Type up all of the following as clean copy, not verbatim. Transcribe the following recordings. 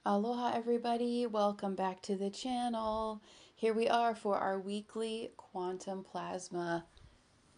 Aloha everybody, welcome back to the channel. Here we are for our weekly quantum plasma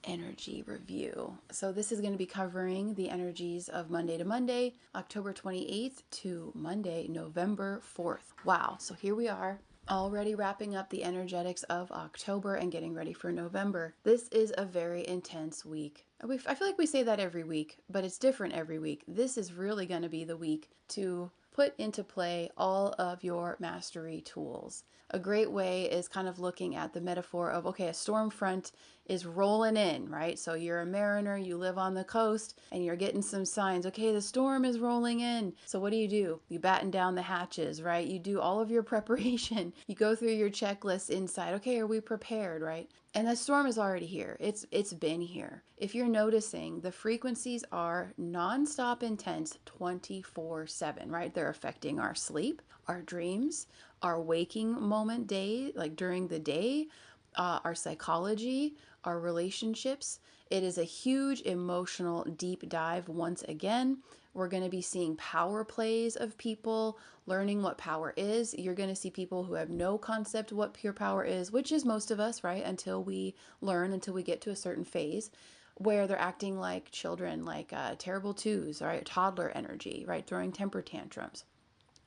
energy review. So this is going to be covering the energies of Monday to Monday, October 28th to Monday, November 4th. Wow, so here we are. Already wrapping up the energetics of October and getting ready for November. This is a very intense week. I feel like we say that every week, but it's different every week. This is really going to be the week to put into play all of your mastery tools. A great way is kind of looking at the metaphor of, okay, a storm front is rolling in, right? So you're a mariner, you live on the coast, and you're getting some signs. Okay, the storm is rolling in. So what do? You batten down the hatches, right? You do all of your preparation. You go through your checklist inside. Okay, are we prepared, right? And the storm is already here. It's been here. If you're noticing, the frequencies are nonstop intense 24/7, right? They're affecting our sleep, our dreams, our waking moment day, like during the day, our psychology, our relationships. It is a huge emotional deep dive once again. We're going to be seeing power plays of people learning what power is. You're going to see people who have no concept of what pure power is, which is most of us, right? Until we learn, until we get to a certain phase where they're acting like children, like terrible twos, right? Toddler energy, right? Throwing temper tantrums.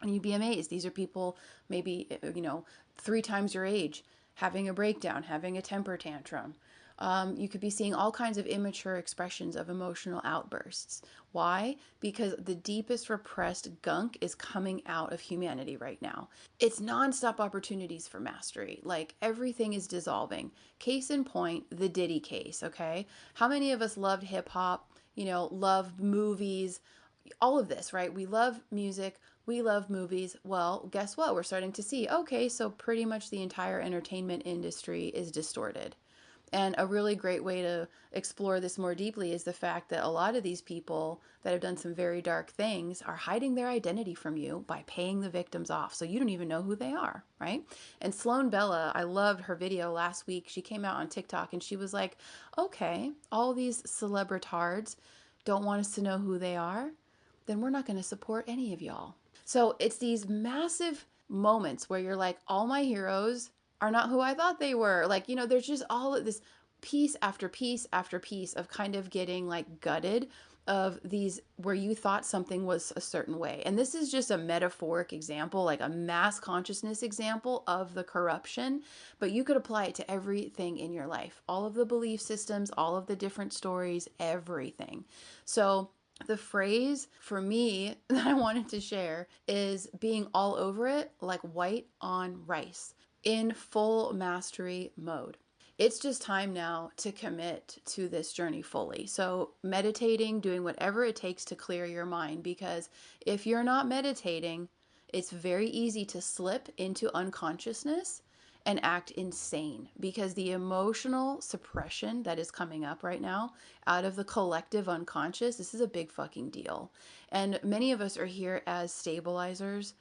And you'd be amazed. These are people maybe, 3 times your age, having a breakdown, having a temper tantrum. You could be seeing all kinds of immature expressions of emotional outbursts. Why? Because the deepest repressed gunk is coming out of humanity right now. It's nonstop opportunities for mastery. Like everything is dissolving. Case in point, the Diddy case, okay? How many of us loved hip hop, loved movies, all of this, right? We love music, we love movies. Well, guess what? We're starting to see, okay, so pretty much the entire entertainment industry is distorted. And a really great way to explore this more deeply is the fact that a lot of these people that have done some very dark things are hiding their identity from you by paying the victims off. So you don't even know who they are, right? And Sloan Bella, I loved her video last week. She came out on TikTok and she was like, okay, all these celebritards don't want us to know who they are, then we're not going to support any of y'all. So it's these massive moments where you're like, all my heroes are not who I thought they were. Like, there's just all of this piece after piece after piece of kind of getting like gutted of these where you thought something was a certain way. And this is just a metaphoric example, like a mass consciousness example of the corruption, but you could apply it to everything in your life, all of the belief systems, all of the different stories, everything. So the phrase for me that I wanted to share is being all over it like white on rice in full mastery mode. It's just time now to commit to this journey fully. So meditating, doing whatever it takes to clear your mind, because if you're not meditating, it's very easy to slip into unconsciousness and act insane, because the emotional suppression that is coming up right now out of the collective unconscious, this is a big fucking deal. And many of us are here as stabilizers.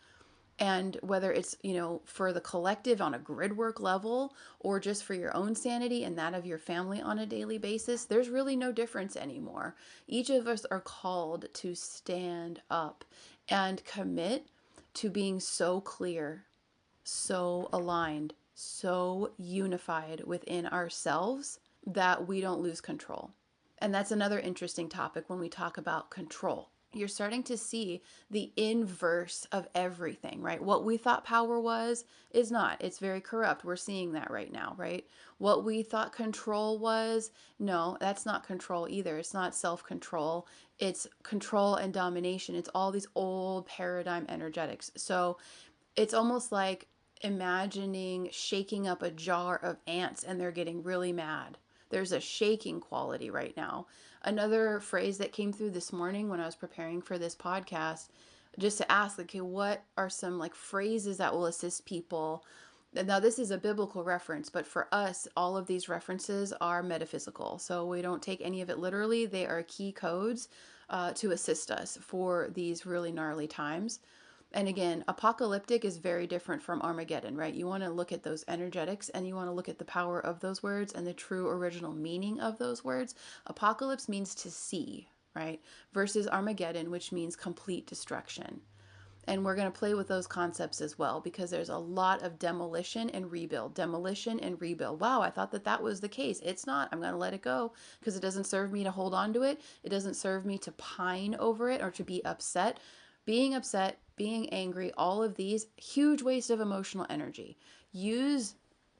And whether it's, for the collective on a grid work level or just for your own sanity and that of your family on a daily basis, there's really no difference anymore. Each of us are called to stand up and commit to being so clear, so aligned, so unified within ourselves that we don't lose control. And that's another interesting topic when we talk about control. You're starting to see the inverse of everything, right? What we thought power was is not. It's very corrupt. We're seeing that right now, right? What we thought control was, no, that's not control either. It's not self-control. It's control and domination. It's all these old paradigm energetics. So it's almost like imagining shaking up a jar of ants and they're getting really mad. There's a shaking quality right now. Another phrase that came through this morning when I was preparing for this podcast, just to ask, like, okay, what are some like phrases that will assist people? Now, this is a biblical reference, but for us, all of these references are metaphysical. So we don't take any of it literally. They are key codes to assist us for these really gnarly times. And again, apocalyptic is very different from Armageddon, right? You want to look at those energetics and you want to look at the power of those words and the true original meaning of those words. Apocalypse means to see, right? Versus Armageddon, which means complete destruction. And we're going to play with those concepts as well, because there's a lot of demolition and rebuild, demolition and rebuild. Wow, I thought that that was the case. It's not. I'm going to let it go because it doesn't serve me to hold on to it. It doesn't serve me to pine over it or to be upset. Being upset, being angry, all of these, huge waste of emotional energy. Use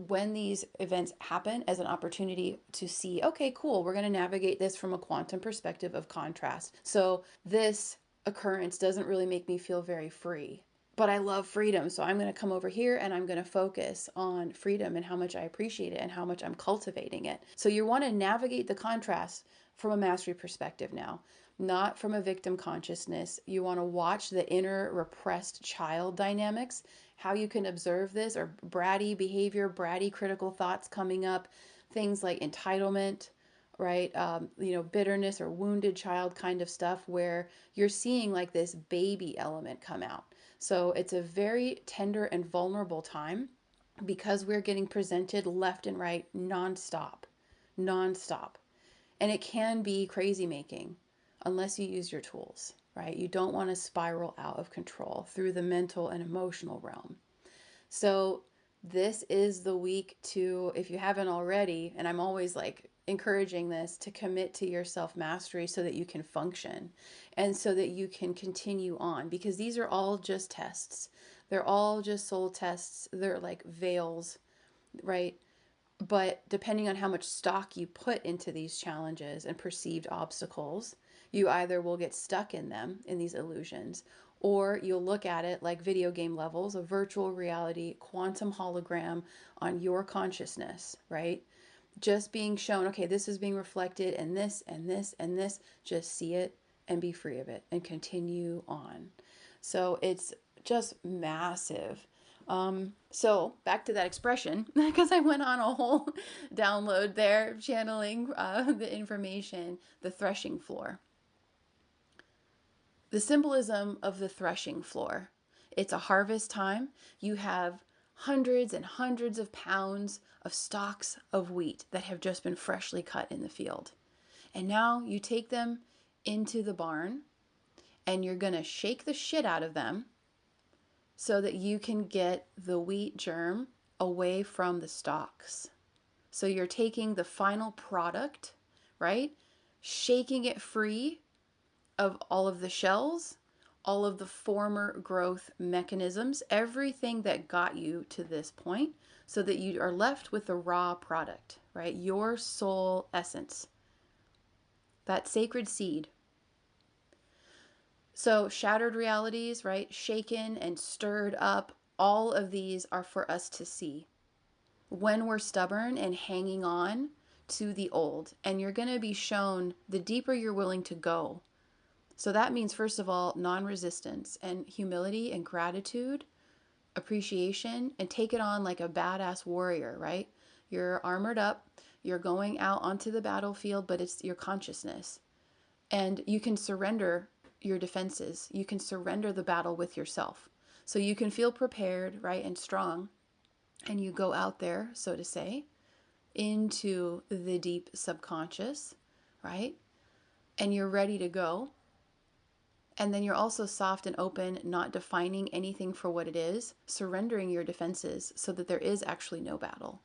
when these events happen as an opportunity to see, okay, cool, we're going to navigate this from a quantum perspective of contrast. So this occurrence doesn't really make me feel very free, but I love freedom. So I'm going to come over here and I'm going to focus on freedom and how much I appreciate it and how much I'm cultivating it. So you want to navigate the contrast from a mastery perspective now, not from a victim consciousness. You want to watch the inner repressed child dynamics, how you can observe this, or bratty behavior, bratty critical thoughts coming up, things like entitlement, right? Bitterness or wounded child kind of stuff, where you're seeing like this baby element come out. So it's a very tender and vulnerable time because we're getting presented left and right nonstop, nonstop. And it can be crazy making unless you use your tools, right? You don't want to spiral out of control through the mental and emotional realm. So this is the week to, if you haven't already, and I'm always like encouraging this, to commit to your self mastery so that you can function and so that you can continue on, because these are all just tests. They're all just soul tests. They're like veils, right? But depending on how much stock you put into these challenges and perceived obstacles, you either will get stuck in them, in these illusions, or you'll look at it like video game levels, a virtual reality, quantum hologram on your consciousness, right? Just being shown, okay, this is being reflected and this and this and this. Just see it and be free of it and continue on. So it's just massive. So back to that expression, because I went on a whole download there, channeling the information, the threshing floor. The symbolism of the threshing floor. It's a harvest time. You have hundreds and hundreds of pounds of stalks of wheat that have just been freshly cut in the field. And now you take them into the barn and you're going to shake the shit out of them so that you can get the wheat germ away from the stalks. So you're taking the final product, right? Shaking it free of all of the shells, all of the former growth mechanisms, everything that got you to this point, so that you are left with the raw product, right? Your soul essence, that sacred seed. So shattered realities, right? Shaken and stirred up, all of these are for us to see when we're stubborn and hanging on to the old. And you're going to be shown the deeper you're willing to go. So that means, first of all, non-resistance and humility and gratitude, appreciation, and take it on like a badass warrior, right? You're armored up, you're going out onto the battlefield, but it's your consciousness. And you can surrender your defenses. You can surrender the battle with yourself. So you can feel prepared, right, and strong. And you go out there, so to say, into the deep subconscious, right? And you're ready to go. And then you're also soft and open, not defining anything for what it is, surrendering your defenses so that there is actually no battle.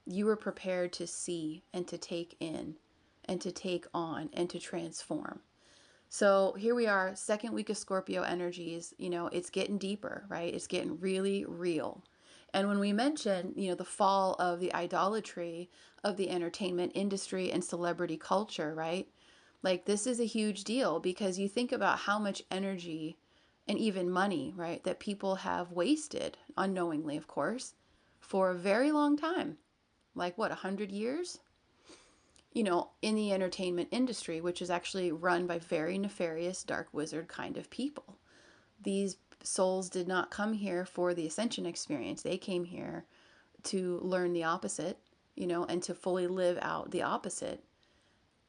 You are prepared to see and to take in and to take on and to transform. So here we are, second week of Scorpio energies. It's getting deeper, right? It's getting really real. And when we mention, the fall of the idolatry of the entertainment industry and celebrity culture, right? Like, this is a huge deal, because you think about how much energy and even money, right, that people have wasted, unknowingly, of course, for a very long time. Like, what, 100 years? In the entertainment industry, which is actually run by very nefarious, dark wizard kind of people. These souls did not come here for the Ascension experience. They came here to learn the opposite, and to fully live out the opposite.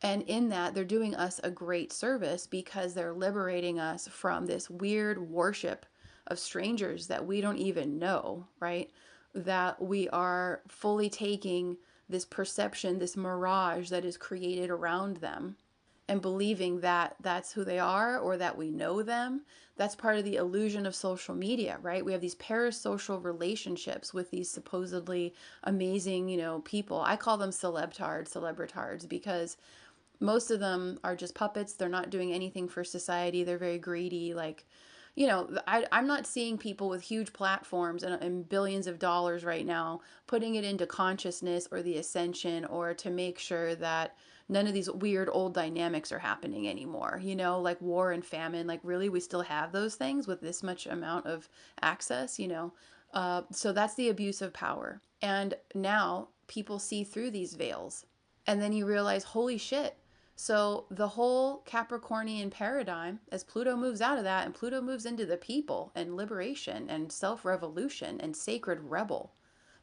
And in that, they're doing us a great service, because they're liberating us from this weird worship of strangers that we don't even know, right? That we are fully taking this perception, this mirage that is created around them, and believing that that's who they are or that we know them. That's part of the illusion of social media, right? We have these parasocial relationships with these supposedly amazing, people. I call them celebritards, because most of them are just puppets. They're not doing anything for society. They're very greedy. Like, I'm not seeing people with huge platforms and billions of dollars right now putting it into consciousness or the ascension, or to make sure that none of these weird old dynamics are happening anymore, like war and famine. Like, really, we still have those things with this much amount of access, so that's the abuse of power. And now people see through these veils. And then you realize, holy shit. So the whole Capricornian paradigm, as Pluto moves out of that and Pluto moves into the people and liberation and self-revolution and sacred rebel,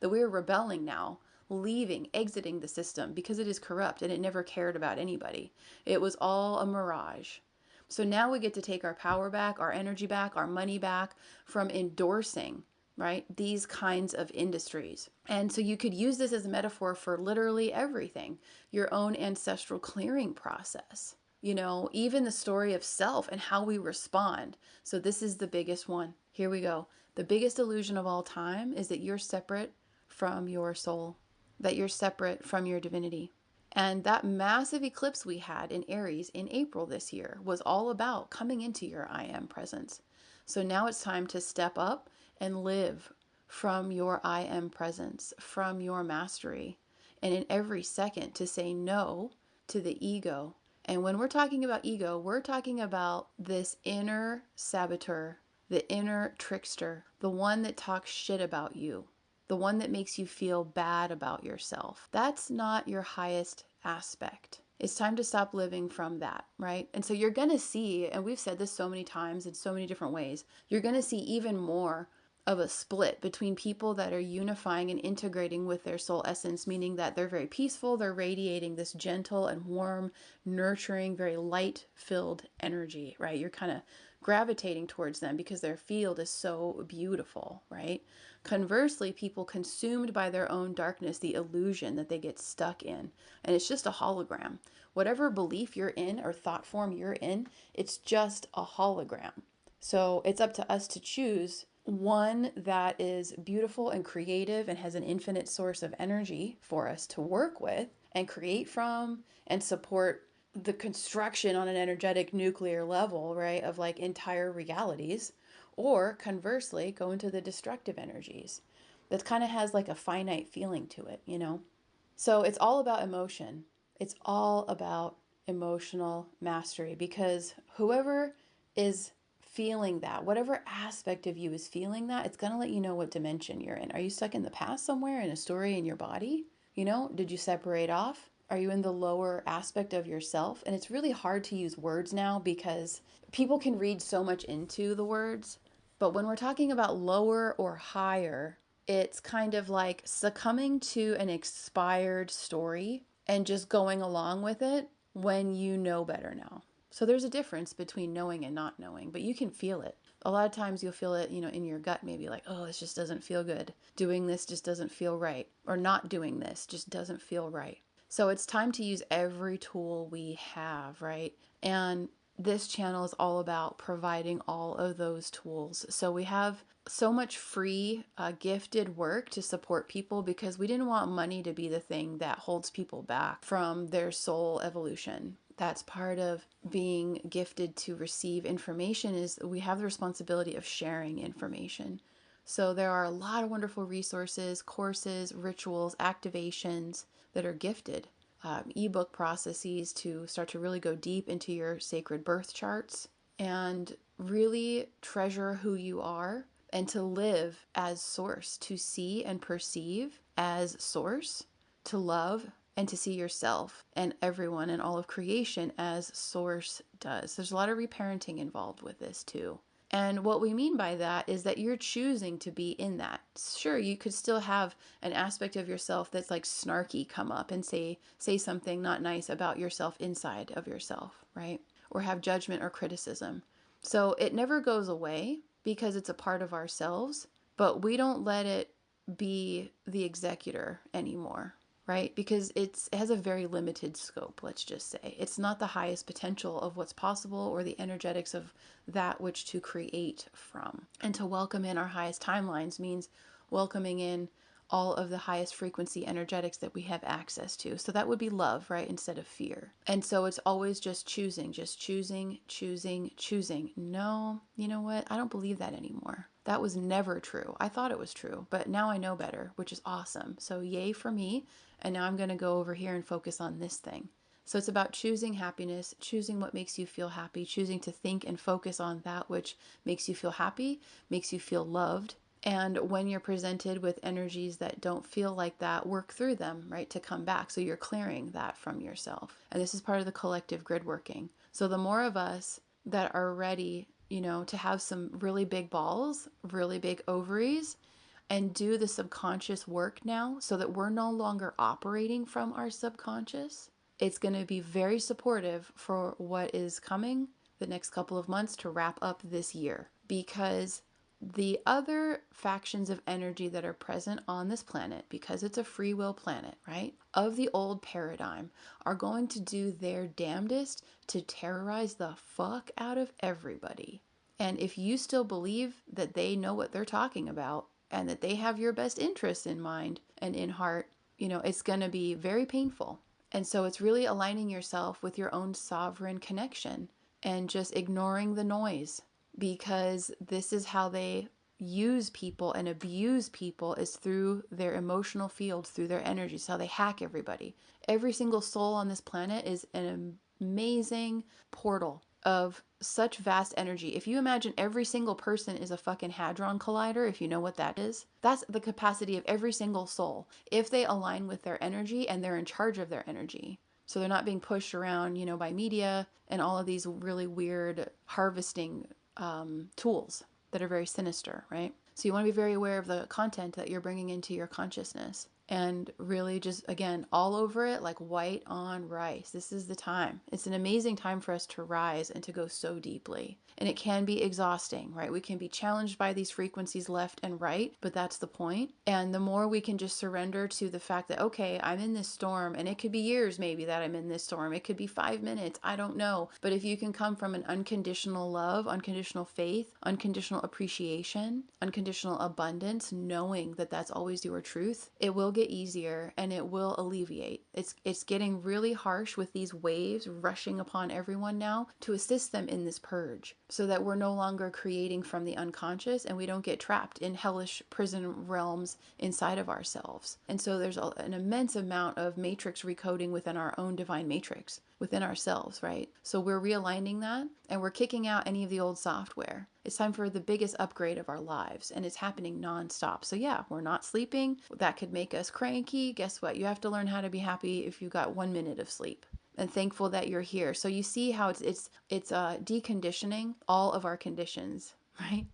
that we're rebelling now, leaving, exiting the system because it is corrupt and it never cared about anybody. It was all a mirage. So now we get to take our power back, our energy back, our money back from endorsing, right, these kinds of industries. And so you could use this as a metaphor for literally everything. Your own ancestral clearing process, even the story of self and how we respond. So this is the biggest one. Here we go. The biggest illusion of all time is that you're separate from your soul, that you're separate from your divinity. And that massive eclipse we had in Aries in April this year was all about coming into your I am presence. So now it's time to step up and live from your I am presence, from your mastery. And in every second to say no to the ego. And when we're talking about ego, we're talking about this inner saboteur, the inner trickster, the one that talks shit about you, the one that makes you feel bad about yourself. That's not your highest aspect. It's time to stop living from that, right? And so you're going to see, and we've said this so many times in so many different ways, you're going to see even more of a split between people that are unifying and integrating with their soul essence, meaning that they're very peaceful, they're radiating this gentle and warm, nurturing, very light-filled energy, right? You're kind of gravitating towards them because their field is so beautiful, right? Conversely, people consumed by their own darkness, the illusion that they get stuck in, and it's just a hologram. Whatever belief you're in or thought form you're in, it's just a hologram. So it's up to us to choose one that is beautiful and creative and has an infinite source of energy for us to work with and create from and support the construction on an energetic nuclear level, right, of like entire realities. Or conversely, go into the destructive energies that kind of has like a finite feeling to it, So it's all about emotion. It's all about emotional mastery, because whoever is feeling that, whatever aspect of you is feeling that, it's going to let you know what dimension you're in. Are you stuck in the past somewhere in a story in your body? Did you separate off? Are you in the lower aspect of yourself? And it's really hard to use words now because people can read so much into the words. But when we're talking about lower or higher, it's kind of like succumbing to an expired story and just going along with it when you know better now. So there's a difference between knowing and not knowing, but you can feel it. A lot of times you'll feel it, in your gut, maybe like, oh, this just doesn't feel good. Doing this just doesn't feel right. Or not doing this just doesn't feel right. So it's time to use every tool we have, right? And this channel is all about providing all of those tools. So we have so much free, gifted work to support people because we didn't want money to be the thing that holds people back from their soul evolution. That's part of being gifted to receive information, is we have the responsibility of sharing information. So there are a lot of wonderful resources, courses, rituals, activations that are gifted. Ebook processes to start to really go deep into your sacred birth charts and really treasure who you are and to live as source, to see and perceive as source, to love and to see yourself and everyone and all of creation as source does. There's a lot of reparenting involved with this too. And what we mean by that is that you're choosing to be in that. Sure, you could still have an aspect of yourself that's like snarky come up and say something not nice about yourself inside of yourself, right? Or have judgment or criticism. So it never goes away because it's a part of ourselves, but we don't let it be the executor anymore. right? Because it has a very limited scope, let's just say. It's not the highest potential of what's possible or the energetics of that which to create from. And to welcome in our highest timelines means welcoming in all of the highest frequency energetics that we have access to. So that would be love, right? Instead of fear. And so it's always just choosing, choosing. No, you know what? I don't believe that anymore. That was never true. I thought it was true, but now I know better, which is awesome. So yay for me. And now I'm going to go over here and focus on this thing. So it's about choosing happiness, choosing what makes you feel happy, choosing to think and focus on that which makes you feel happy, makes you feel loved. And when you're presented with energies that don't feel like that, work through them, right, to come back. So you're clearing that from yourself. And this is part of the collective grid working. So the more of us that are ready, to have some really big balls, really big ovaries, and do the subconscious work now so that we're no longer operating from our subconscious, it's going to be very supportive for what is coming the next couple of months to wrap up this year. Because the other factions of energy that are present on this planet, because it's a free will planet, right, of the old paradigm, are going to do their damnedest to terrorize the fuck out of everybody. And if you still believe that they know what they're talking about and that they have your best interests in mind and in heart, it's going to be very painful. And so it's really aligning yourself with your own sovereign connection and just ignoring the noise, because this is how they use people and abuse people, is through their emotional fields, through their energies, how they hack everybody. Every single soul on this planet is an amazing portal of such vast energy. If you imagine every single person is a fucking hadron collider, if you know what that is, that's the capacity of every single soul if they align with their energy and they're in charge of their energy. So they're not being pushed around, by media and all of these really weird harvesting tools that are very sinister, right? So you want to be very aware of the content that you're bringing into your consciousness and really just, again, all over it like white on rice. This is the time. It's an amazing time for us to rise and to go so deeply. And it can be exhausting, right? We can be challenged by these frequencies left and right, but that's the point. And the more we can just surrender to the fact that, okay, I'm in this storm, and it could be years maybe that I'm in this storm. It could be 5 minutes. I don't know. But if you can come from an unconditional love, unconditional faith, unconditional appreciation, unconditional abundance, knowing that that's always your truth, it will get easier and it will alleviate. It's getting really harsh with these waves rushing upon everyone now to assist them in this purge, so that we're no longer creating from the unconscious and we don't get trapped in hellish prison realms inside of ourselves. And so there's an immense amount of matrix recoding within our own divine matrix, within ourselves, right? So we're realigning that and we're kicking out any of the old software. It's time for the biggest upgrade of our lives, and it's happening nonstop. So yeah, we're not sleeping. That could make us cranky. Guess what? You have to learn how to be happy if you got 1 minute of sleep, and thankful that you're here. So you see how it's deconditioning all of our conditions, right?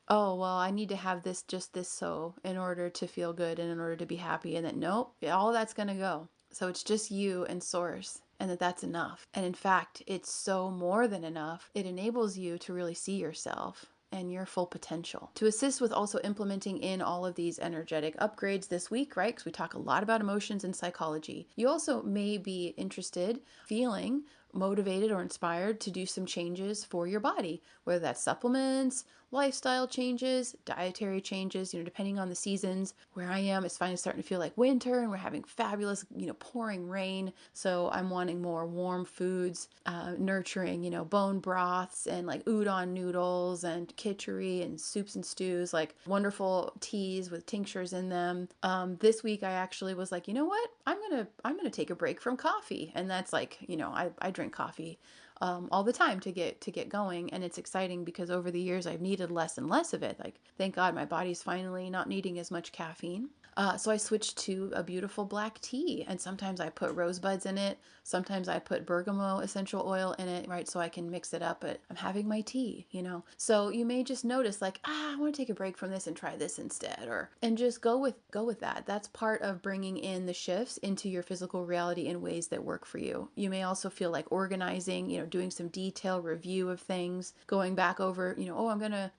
Oh, well, I need to have this, just this, so in order to feel good and in order to be happy, and that nope, all that's going to go. So it's just you and source, and that's enough. And in fact, it's so more than enough. It enables you to really see yourself and your full potential. To assist with also implementing in all of these energetic upgrades this week, right? Because we talk a lot about emotions and psychology. You also may be interested, feeling motivated or inspired to do some changes for your body, whether that's supplements, lifestyle changes, dietary changes, depending on the seasons. Where I am, it's finally starting to feel like winter and we're having fabulous, pouring rain. So I'm wanting more warm foods, nurturing, bone broths and like udon noodles and khichdi and soups and stews, like wonderful teas with tinctures in them. This week I actually was like, you know what? I'm gonna take a break from coffee. And that's like, I drink coffee all the time to get going, and it's exciting because over the years I've needed less and less of it. Like, thank God my body's finally not needing as much caffeine. So I switched to a beautiful black tea, and sometimes I put rosebuds in it. Sometimes I put bergamot essential oil in it, right? So I can mix it up, but I'm having my tea, So you may just notice like, I want to take a break from this and try this instead, and just go with that. That's part of bringing in the shifts into your physical reality in ways that work for you. You may also feel like organizing, doing some detailed review of things, going back over,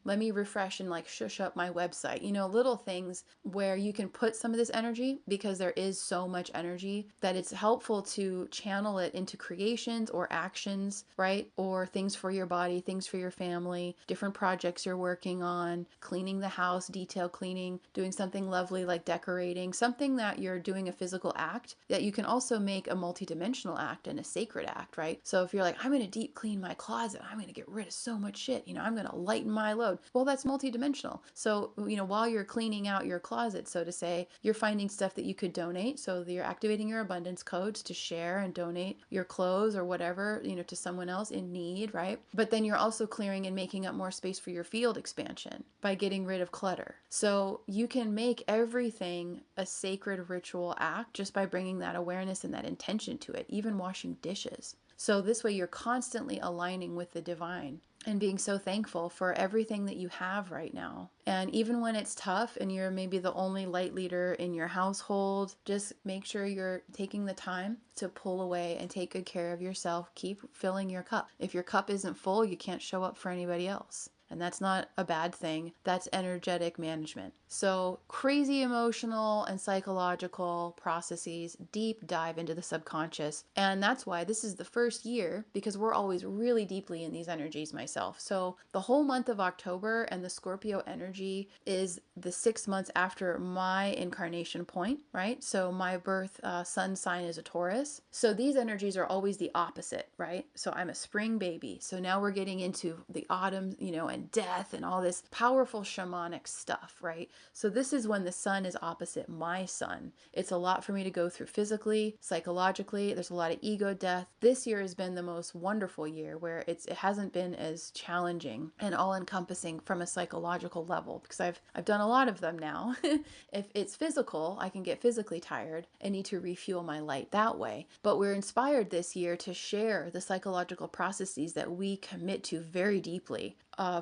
let me refresh and like shush up my website, little things where you can put some of this energy, because there is so much energy that it's helpful to channel it into creations or actions, right? Or things for your body, things for your family, different projects you're working on, cleaning the house, detail cleaning, doing something lovely like decorating, something that you're doing a physical act that you can also make a multidimensional act and a sacred act, right? So if you're like, I'm going to deep clean my closet, I'm going to get rid of so much shit, I'm going to lighten my load. Well, that's multidimensional. So, while you're cleaning out your closet, so to say, you're finding stuff that you could donate. So you're activating your abundance codes to share and donate your clothes or whatever, to someone else in need, right? But then you're also clearing and making up more space for your field expansion by getting rid of clutter. So you can make everything a sacred ritual act just by bringing that awareness and that intention to it, even washing dishes. So this way you're constantly aligning with the divine and being so thankful for everything that you have right now. And even when it's tough and you're maybe the only light leader in your household, just make sure you're taking the time to pull away and take good care of yourself. Keep filling your cup. If your cup isn't full, you can't show up for anybody else. And that's not a bad thing. That's energetic management. So crazy emotional and psychological processes, deep dive into the subconscious. And that's why this is the first year, because we're always really deeply in these energies myself. So the whole month of October and the Scorpio energy is the 6 months after my incarnation point, right? So my birth sun sign is a Taurus. So these energies are always the opposite, right? So I'm a spring baby. So now we're getting into the autumn, and death and all this powerful shamanic stuff, right? So this is when the sun is opposite my sun. It's a lot for me to go through physically, psychologically. There's a lot of ego death. This year has been the most wonderful year where it hasn't been as challenging and all encompassing from a psychological level, because I've done a lot of them now. If it's physical, I can get physically tired and need to refuel my light that way. But we're inspired this year to share the psychological processes that we commit to very deeply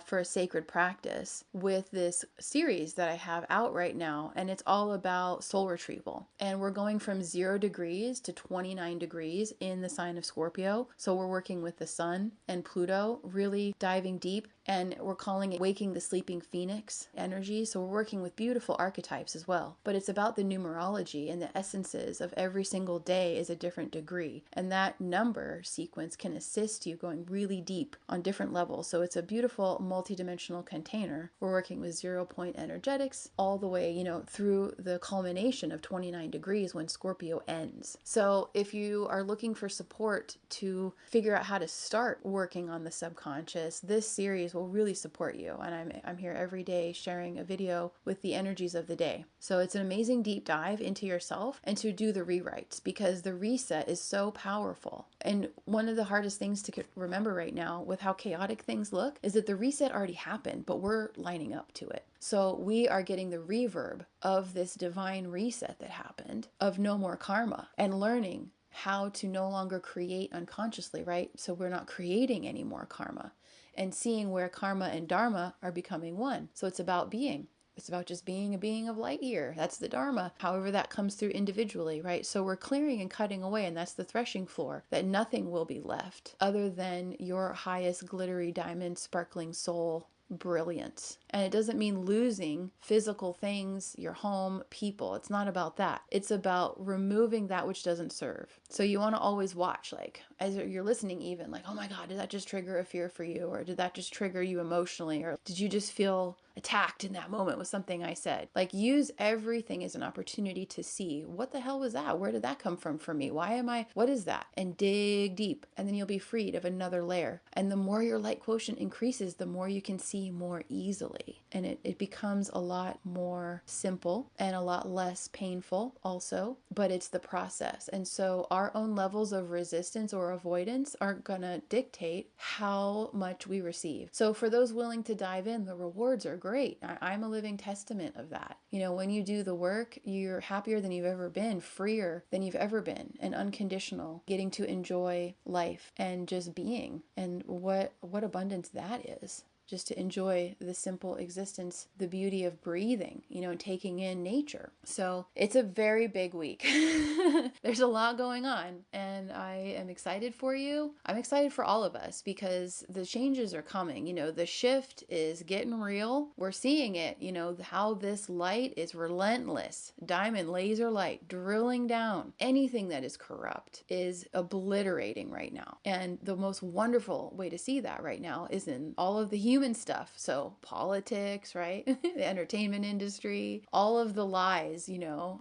for a sacred practice with this series that I have out right now. And it's all about soul retrieval. And we're going from 0 degrees to 29 degrees in the sign of Scorpio. So we're working with the sun and Pluto, really diving deep. And we're calling it waking the sleeping phoenix energy. So we're working with beautiful archetypes as well. But it's about the numerology, and the essences of every single day is a different degree. And that number sequence can assist you going really deep on different levels. So it's a beautiful multidimensional container. We're working with 0-point energetics all the way, through the culmination of 29 degrees when Scorpio ends. So if you are looking for support to figure out how to start working on the subconscious, this series will really support you. And I'm here every day sharing a video with the energies of the day. So it's an amazing deep dive into yourself and to do the rewrites, because the reset is so powerful. And one of the hardest things to remember right now with how chaotic things look is that the reset already happened, but we're lining up to it. So we are getting the reverb of this divine reset that happened, of no more karma, and learning how to no longer create unconsciously, right? So we're not creating any more karma, and seeing where karma and dharma are becoming one. So it's about being. It's about just being a being of light here. That's the dharma, however that comes through individually, right? So we're clearing and cutting away, and that's the threshing floor, that nothing will be left other than your highest glittery diamond sparkling soul brilliance. And it doesn't mean losing physical things, your home, people. It's not about that. It's about removing that which doesn't serve. So you want to always watch, like, as you're listening, even like, oh my God, did that just trigger a fear for you? Or did that just trigger you emotionally? Or did you just feel attacked in that moment with something I said? Like, use everything as an opportunity to see, what the hell was that? Where did that come from for me? What is that? And dig deep. And then you'll be freed of another layer. And the more your light quotient increases, the more you can see more easily. And it becomes a lot more simple and a lot less painful also, but it's the process. And so our own levels of resistance or avoidance aren't going to dictate how much we receive. So for those willing to dive in, the rewards are great. I'm a living testament of that. When you do the work, you're happier than you've ever been, freer than you've ever been, and unconditional, getting to enjoy life and just being. And what abundance that is. just to enjoy the simple existence, the beauty of breathing, and taking in nature. So it's a very big week. There's a lot going on, and I am excited for you. I'm excited for all of us because the changes are coming. The shift is getting real. We're seeing it, how this light is relentless. Diamond laser light drilling down. Anything that is corrupt is obliterating right now. And the most wonderful way to see that right now is in all of the human stuff. So politics, right? The entertainment industry, all of the lies,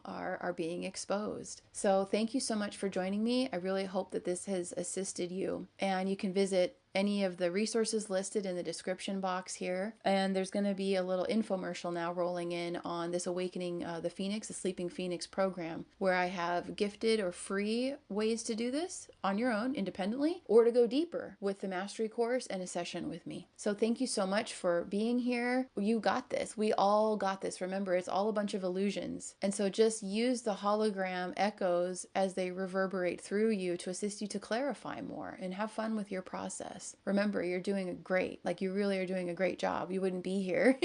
are being exposed. So thank you so much for joining me. I really hope that this has assisted you, and you can visit any of the resources listed in the description box here. And there's going to be a little infomercial now rolling in on this Awakening the Phoenix, the Sleeping Phoenix program, where I have gifted or free ways to do this on your own independently, or to go deeper with the mastery course and a session with me. So thank you so much for being here. You got this. We all got this. Remember, it's all a bunch of illusions. And so just use the hologram echoes as they reverberate through you to assist you to clarify more and have fun with your process. Remember, you're doing great. Like, you really are doing a great job. You wouldn't be here,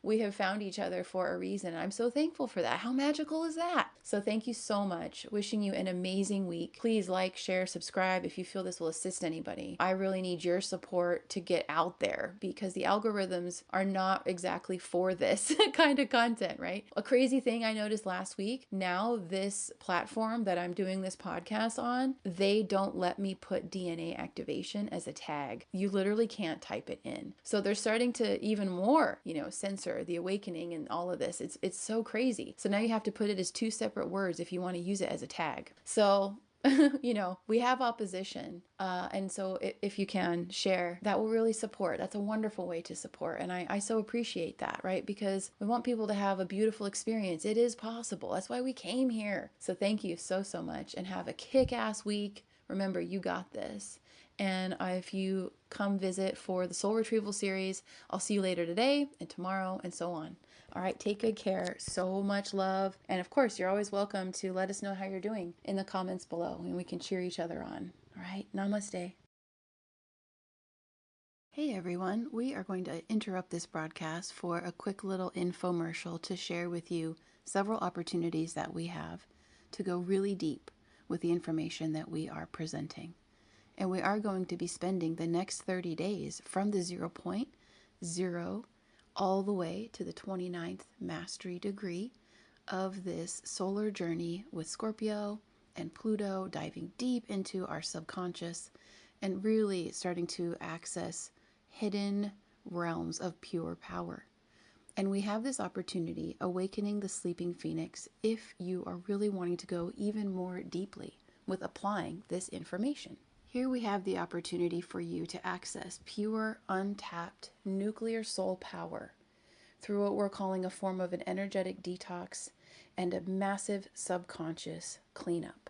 We have found each other for a reason. I'm so thankful for that. How magical is that? So thank you so much. Wishing you an amazing week. Please like, share, subscribe if you feel this will assist anybody. I really need your support to get out there because the algorithms are not exactly for this kind of content, right? A crazy thing I noticed last week, now this platform that I'm doing this podcast on, they don't let me put DNA activation as a tag. You literally can't type it in. So they're starting to even more, censor the awakening and all of this. It's so crazy. So now you have to put it as two separate words if you want to use it as a tag. So we have opposition. And so if you can share, that will really support. That's a wonderful way to support. And I so appreciate that, right? Because we want people to have a beautiful experience. It is possible. That's why we came here. So thank you so, so much, and have a kick-ass week. Remember, you got this. And if you come visit for the Soul Retrieval series, I'll see you later today and tomorrow and so on. All right, take good care. So much love. And of course, you're always welcome to let us know how you're doing in the comments below, and we can cheer each other on. All right, namaste. Hey everyone, we are going to interrupt this broadcast for a quick little infomercial to share with you several opportunities that we have to go really deep with the information that we are presenting. And we are going to be spending the next 30 days from the 0.0 all the way to the 29th mastery degree of this solar journey with Scorpio and Pluto, diving deep into our subconscious and really starting to access hidden realms of pure power. And we have this opportunity, Awakening the Sleeping Phoenix, if you are really wanting to go even more deeply with applying this information. Here we have the opportunity for you to access pure, untapped nuclear soul power through what we're calling a form of an energetic detox and a massive subconscious cleanup.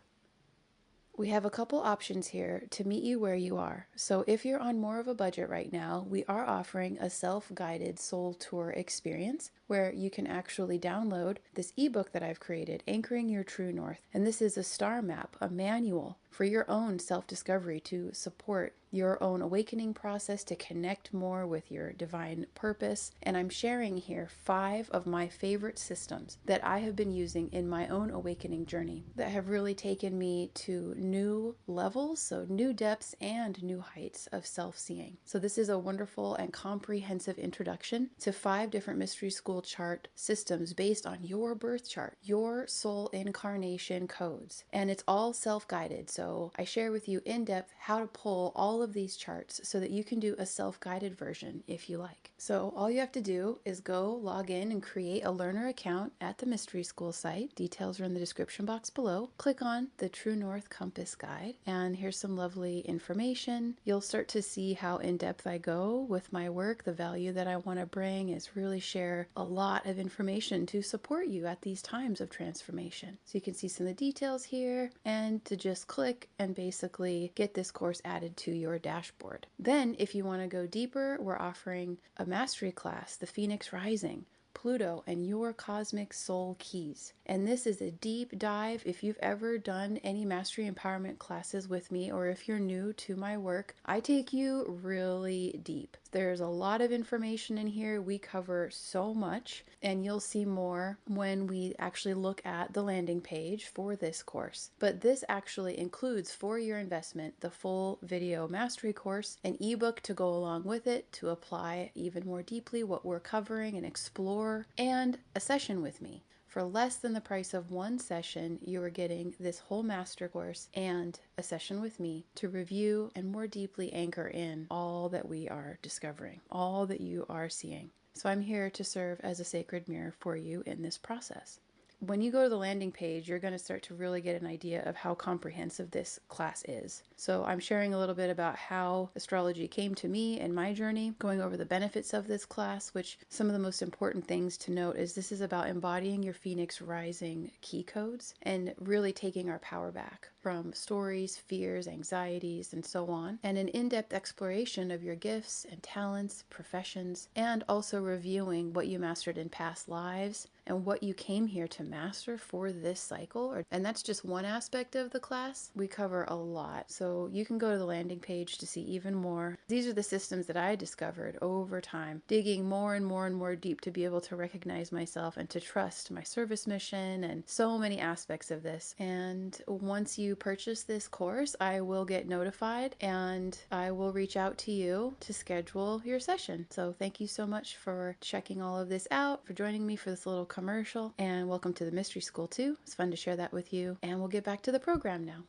We have a couple options here to meet you where you are. So if you're on more of a budget right now, we are offering a self-guided soul tour experience where you can actually download this ebook that I've created, Anchoring Your True North. And this is a star map, a manual for your own self-discovery to support your own awakening process, to connect more with your divine purpose. And I'm sharing here 5 of my favorite systems that I have been using in my own awakening journey that have really taken me to new levels, so new depths and new heights of self-seeing. So this is a wonderful and comprehensive introduction to 5 different mystery school chart systems based on your birth chart, your soul incarnation codes. And it's all self-guided. So I share with you in depth how to pull all of these charts so that you can do a self-guided version if you like. So all you have to do is go log in and create a learner account at the Mystery School site. Details are in the description box below. Click on the True North Compass Guide, and here's some lovely information. You'll start to see how in-depth I go with my work. The value that I want to bring is really share a lot of information to support you at these times of transformation. So you can see some of the details here, and to just click and basically get this course added to your dashboard. Then if you want to go deeper, we're offering a mastery class, the Phoenix Rising, Pluto and your cosmic soul keys. And this is a deep dive. If you've ever done any mastery empowerment classes with me, or if you're new to my work, I take you really deep. There's a lot of information in here. We cover so much, and you'll see more when we actually look at the landing page for this course. But this actually includes, for your investment, the full video mastery course, an ebook to go along with it to apply even more deeply what we're covering and explore, and a session with me. For less than the price of one session, you are getting this whole master course and a session with me to review and more deeply anchor in all that we are discovering, all that you are seeing. So I'm here to serve as a sacred mirror for you in this process. When you go to the landing page, you're going to start to really get an idea of how comprehensive this class is. So I'm sharing a little bit about how astrology came to me and my journey, going over the benefits of this class, which some of the most important things to note is this is about embodying your Phoenix rising key codes and really taking our power back from stories, fears, anxieties, and so on, and an in-depth exploration of your gifts and talents, professions, and also reviewing what you mastered in past lives and what you came here to master for this cycle. And that's just one aspect of the class. We cover a lot. So you can go to the landing page to see even more. These are the systems that I discovered over time, digging more and more and more deep to be able to recognize myself and to trust my service mission and so many aspects of this. And once you purchase this course, I will get notified and I will reach out to you to schedule your session. So thank you so much for checking all of this out, for joining me for this little commercial, and welcome to the Mystery School too. It's fun to share that with you, and we'll get back to the program now.